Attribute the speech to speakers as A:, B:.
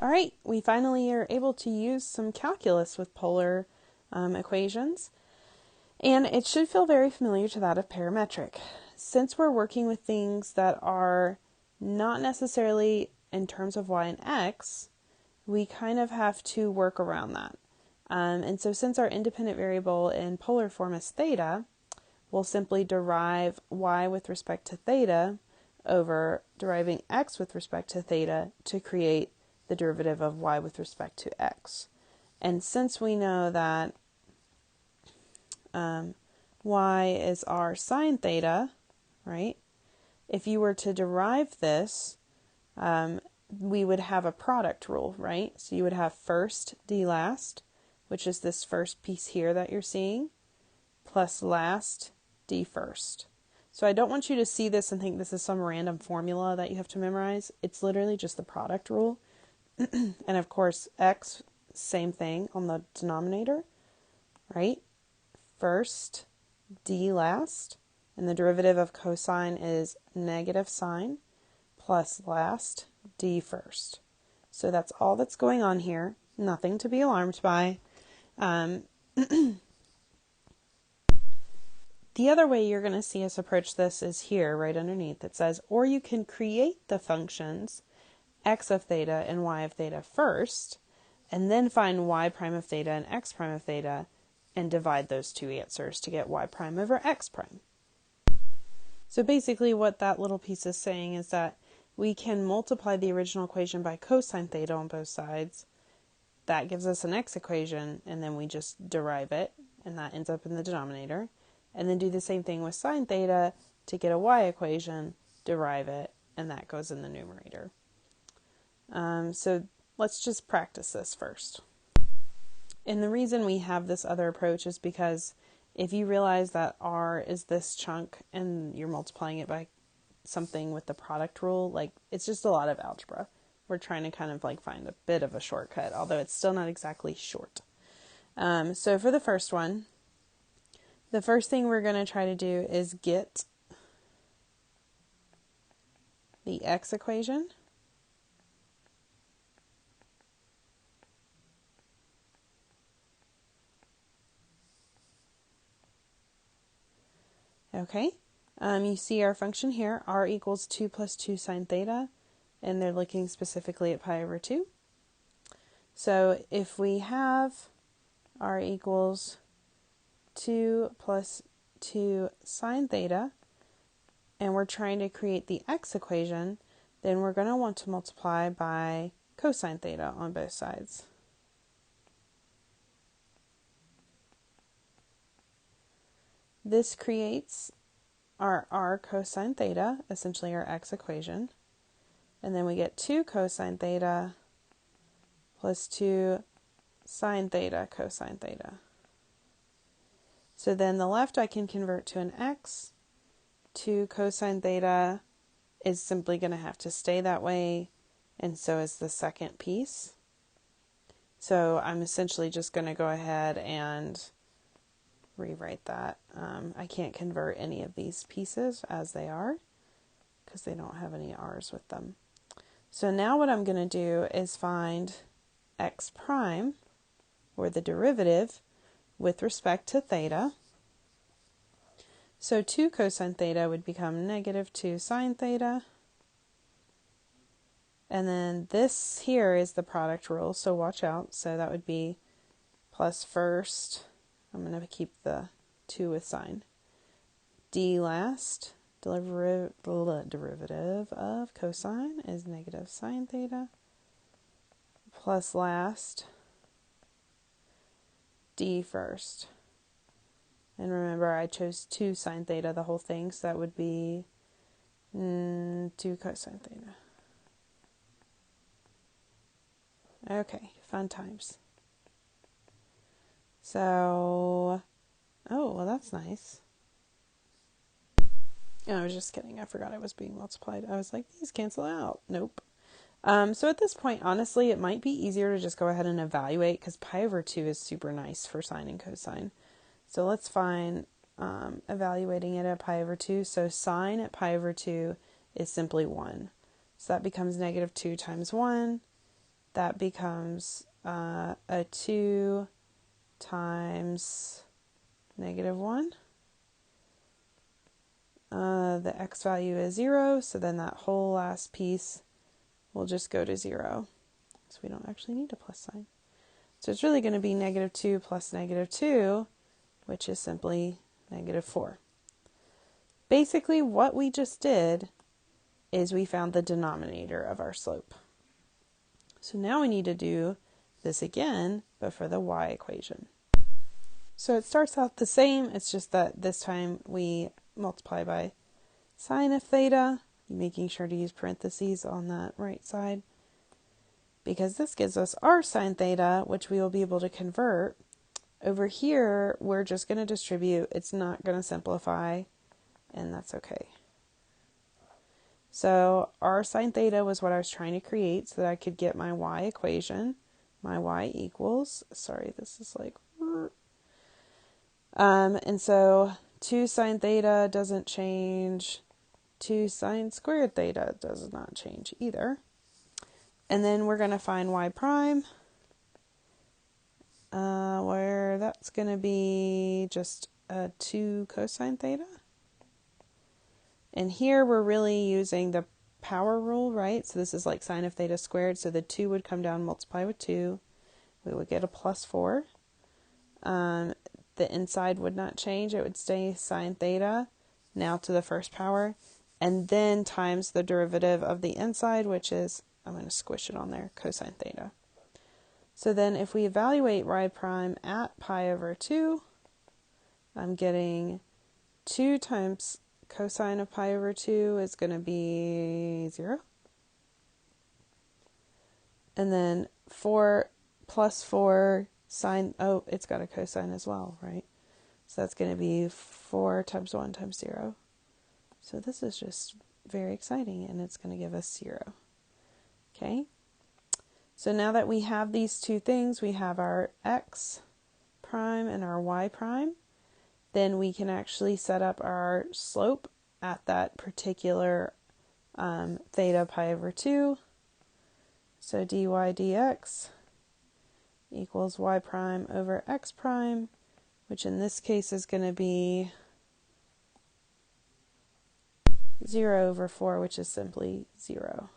A: All right, we finally are able to use some calculus with polar equations, and it should feel very familiar to that of parametric. Since we're working with things that are not necessarily in terms of y and x, we kind of have to work around that. And so since our independent variable in polar form is theta, we'll simply derive y with respect to theta over deriving x with respect to theta to create the derivative of y with respect to x. And since we know that y is r sine theta, right? If you were to derive this, we would have a product rule, right? So you would have first d last, which is this first piece here that you're seeing, plus last d first. So I don't want you to see this and think this is some random formula that you have to memorize. It's literally just the product rule. And of course, x, same thing on the denominator, right? First, d last, and the derivative of cosine is negative sine plus last, d first. So that's all that's going on here. Nothing to be alarmed by. The other way you're going to see us approach this is here, right underneath. It says, or you can create the functions x of theta and y of theta first, and then find y prime of theta and x prime of theta, and divide those two answers to get y prime over x prime. So basically what that little piece is saying is that we can multiply the original equation by cosine theta on both sides. That gives us an x equation, and then we just derive it, and that ends up in the denominator. And then do the same thing with sine theta to get a y equation, derive it, and that goes in the numerator. So let's just practice this first. And the reason we have this other approach is because if you realize that r is this chunk and you're multiplying it by something with the product rule, like it's just a lot of algebra. We're trying to kind of like find a bit of a shortcut, although it's still not exactly short. So for the first one, the first thing we're going to try to do is get the x equation. Okay, you see our function here, r equals 2 plus 2 sine theta, and they're looking specifically at pi over 2. So if we have r equals 2 plus 2 sine theta, and we're trying to create the x equation, then we're going to want to multiply by cosine theta on both sides. This creates our r cosine theta, essentially our x equation. And then we get 2 cosine theta plus 2 sine theta cosine theta. So then the left I can convert to an x. 2 cosine theta is simply going to have to stay that way, and so is the second piece. So I'm essentially just going to go ahead and rewrite that. I can't convert any of these pieces as they are because they don't have any r's with them. So now what I'm going to do is find x prime, or the derivative, with respect to theta. So 2 cosine theta would become negative 2 sine theta. And then this here is the product rule, so watch out. So that would be plus first, I'm going to keep the 2 with sine, d last, derivative of cosine is negative sine theta, plus last, d first. And remember, I chose 2 sine theta, the whole thing, so that would be 2 cosine theta. Okay, fun times. So, oh, well, that's nice. Oh, I was just kidding. I forgot it was being multiplied. I was like, these cancel out. Nope. So at this point, honestly, it might be easier to just go ahead and evaluate because pi over 2 is super nice for sine and cosine. So let's find evaluating it at pi over 2. So sine at pi over 2 is simply 1. So that becomes negative 2 times 1 that becomes a 2 times -1. The x value is 0, so then that whole last piece will just go to 0. So we don't actually need a plus sign. So it's really going to be -2 plus -2, which is simply -4. Basically, what we just did is we found the denominator of our slope. So now we need to do this again, but for the y equation. So it starts out the same, it's just that this time we multiply by sine of theta, making sure to use parentheses on that right side, because this gives us our sine theta, which we will be able to convert. Over here, we're just going to distribute, it's not going to simplify, and that's okay. So our sine theta was what I was trying to create so that I could get my y equation. My y equals, sorry, this is like, and so 2 sine theta doesn't change, 2 sine squared theta does not change either. And then we're going to find y prime, where that's going to be just a 2 cosine theta. And here we're really using the power rule, right? So this is like sine of theta squared. So the 2 would come down, multiply with 2. We would get a plus 4. The inside would not change. It would stay sine theta, now to the first power. And then times the derivative of the inside, which is, I'm going to squish it on there, cosine theta. So then if we evaluate y prime at pi over 2, I'm getting 2 times cosine of pi over 2 is going to be 0. And then 4 plus 4 sine, oh, it's got a cosine as well, right? So that's going to be 4 times 1 times 0. So this is just very exciting, and it's going to give us 0. Okay? So now that we have these two things, we have our x prime and our y prime, then we can actually set up our slope at that particular theta pi over 2. So dy dx equals y prime over x prime, which in this case is going to be 0 over 4, which is simply 0.